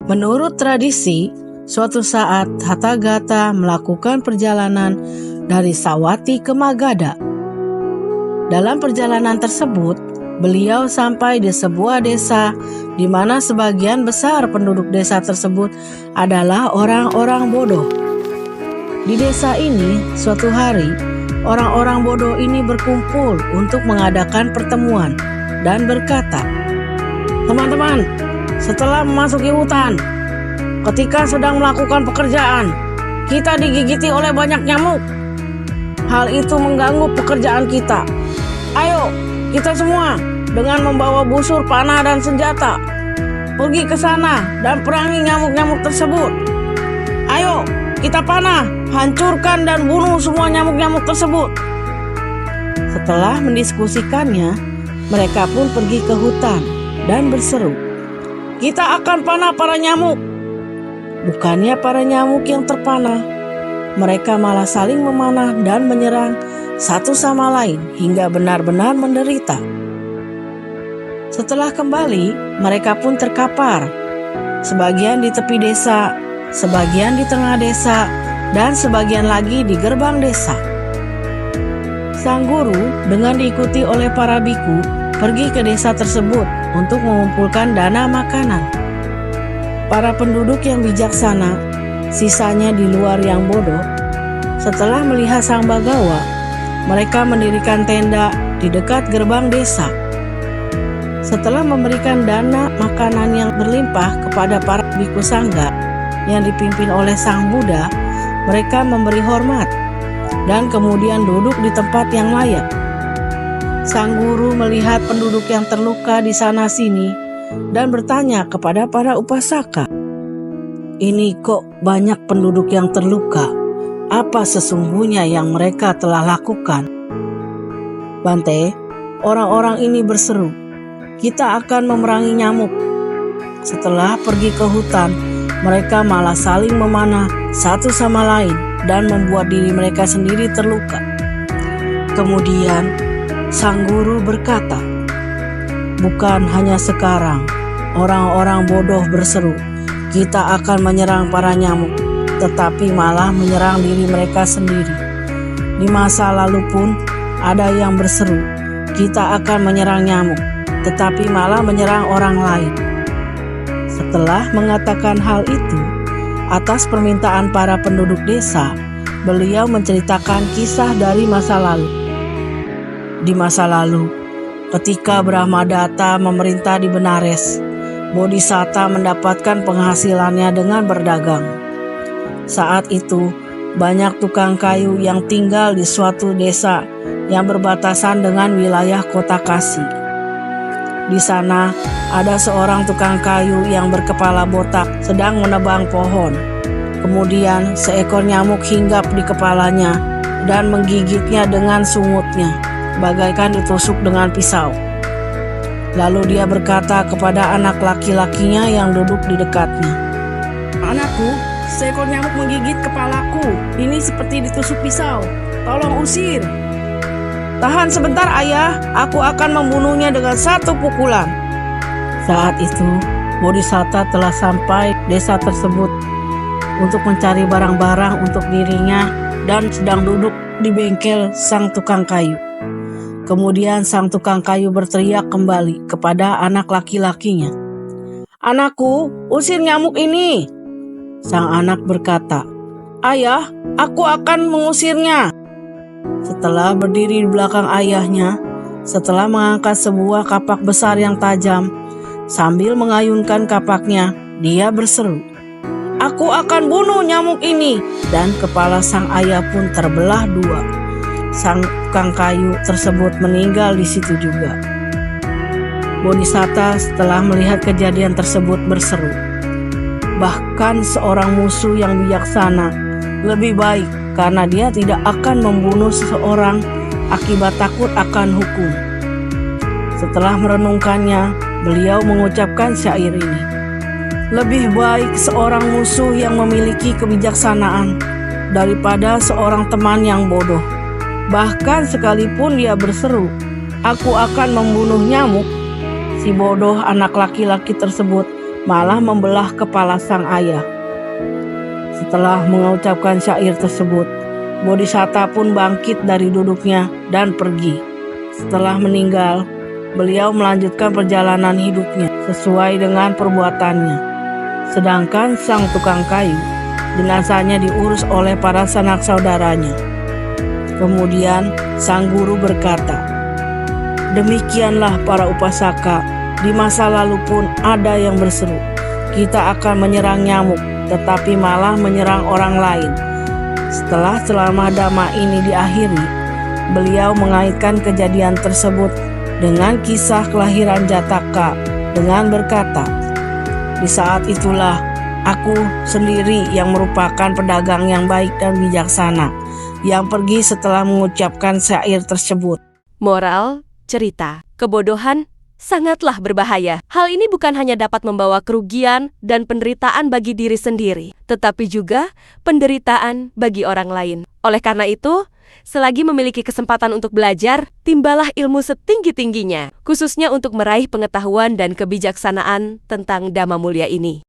Menurut tradisi, suatu saat Hatthagata melakukan perjalanan dari Sawati ke Magadha. Dalam perjalanan tersebut, beliau sampai di sebuah desa di mana sebagian besar penduduk desa tersebut adalah orang-orang bodoh. Di desa ini, suatu hari, orang-orang bodoh ini berkumpul untuk mengadakan pertemuan dan berkata, "Teman-teman, setelah memasuki hutan, ketika sedang melakukan pekerjaan, kita digigiti oleh banyak nyamuk. Hal itu mengganggu pekerjaan kita. Ayo, kita semua dengan membawa busur, panah, dan senjata, pergi ke sana dan perangi nyamuk-nyamuk tersebut. Ayo, kita panah, hancurkan dan bunuh semua nyamuk-nyamuk tersebut." Setelah mendiskusikannya, mereka pun pergi ke hutan dan berseru, "Kita akan panah para nyamuk." Bukannya para nyamuk yang terpanah, mereka malah saling memanah dan menyerang satu sama lain hingga benar-benar menderita. Setelah kembali, mereka pun terkapar. Sebagian di tepi desa, sebagian di tengah desa, dan sebagian lagi di gerbang desa. Sang guru dengan diikuti oleh para biku pergi ke desa tersebut untuk mengumpulkan dana makanan. Para penduduk yang bijaksana, sisanya di luar yang bodoh, setelah melihat Sang Bagawa, mereka mendirikan tenda di dekat gerbang desa. Setelah memberikan dana makanan yang berlimpah kepada para biku sangga yang dipimpin oleh Sang Buddha, mereka memberi hormat dan kemudian duduk di tempat yang layak. Sang guru melihat penduduk yang terluka di sana-sini dan bertanya kepada para upasaka, "Ini kok banyak penduduk yang terluka? Apa sesungguhnya yang mereka telah lakukan?" "Bante, orang-orang ini berseru, 'Kita akan memerangi nyamuk.' Setelah pergi ke hutan, mereka malah saling memanah satu sama lain dan membuat diri mereka sendiri terluka." Kemudian sang guru berkata, "Bukan hanya sekarang orang-orang bodoh berseru, 'Kita akan menyerang para nyamuk,' tetapi malah menyerang diri mereka sendiri. Di masa lalu pun ada yang berseru, 'Kita akan menyerang nyamuk,' tetapi malah menyerang orang lain." Setelah mengatakan hal itu, atas permintaan para penduduk desa, beliau menceritakan kisah dari masa lalu. Di masa lalu, ketika Brahmadatta memerintah di Benares, Bodhisatta mendapatkan penghasilannya dengan berdagang. Saat itu, banyak tukang kayu yang tinggal di suatu desa yang berbatasan dengan wilayah kota Kasi. Di sana, ada seorang tukang kayu yang berkepala botak sedang menebang pohon. Kemudian, seekor nyamuk hinggap di kepalanya dan menggigitnya dengan sungutnya, bagaikan ditusuk dengan pisau. Lalu dia berkata kepada anak laki-lakinya yang duduk di dekatnya, "Anakku, seekor nyamuk menggigit kepalaku. Ini seperti ditusuk pisau. Tolong usir." "Tahan sebentar ayah, aku akan membunuhnya dengan satu pukulan." Saat itu, Bodhisatta telah sampai desa tersebut untuk mencari barang-barang untuk dirinya dan sedang duduk di bengkel sang tukang kayu. Kemudian sang tukang kayu berteriak kembali kepada anak laki-lakinya, "Anakku, usir nyamuk ini." Sang anak berkata, "Ayah, aku akan mengusirnya." Setelah berdiri di belakang ayahnya, setelah mengangkat sebuah kapak besar yang tajam, sambil mengayunkan kapaknya, dia berseru, "Aku akan bunuh nyamuk ini." Dan kepala sang ayah pun terbelah dua. Sang tukang kayu tersebut meninggal di situ juga. Bodhisatta setelah melihat kejadian tersebut berseru, "Bahkan seorang musuh yang bijaksana lebih baik karena dia tidak akan membunuh seseorang akibat takut akan hukum." Setelah merenungkannya, beliau mengucapkan syair ini, "Lebih baik seorang musuh yang memiliki kebijaksanaan daripada seorang teman yang bodoh. Bahkan sekalipun dia berseru, 'Aku akan membunuh nyamuk,' si bodoh anak laki-laki tersebut malah membelah kepala sang ayah. Setelah mengucapkan syair tersebut, Bodhisatta pun bangkit dari duduknya dan pergi. Setelah meninggal, beliau melanjutkan perjalanan hidupnya sesuai dengan perbuatannya. Sedangkan sang tukang kayu, jenazahnya diurus oleh para sanak saudaranya. Kemudian sang guru berkata, "Demikianlah para upasaka, di masa lalu pun ada yang berseru, kita akan menyerang nyamuk, tetapi malah menyerang orang lain." Setelah ceramah Dhamma ini diakhiri, beliau mengaitkan kejadian tersebut dengan kisah kelahiran Jataka dengan berkata, "Di saat itulah aku sendiri yang merupakan pedagang yang baik dan bijaksana yang pergi setelah mengucapkan syair tersebut." Moral cerita, kebodohan sangatlah berbahaya. Hal ini bukan hanya dapat membawa kerugian dan penderitaan bagi diri sendiri, tetapi juga penderitaan bagi orang lain. Oleh karena itu, selagi memiliki kesempatan untuk belajar, timbalah ilmu setinggi-tingginya, khususnya untuk meraih pengetahuan dan kebijaksanaan tentang Dhamma mulia ini.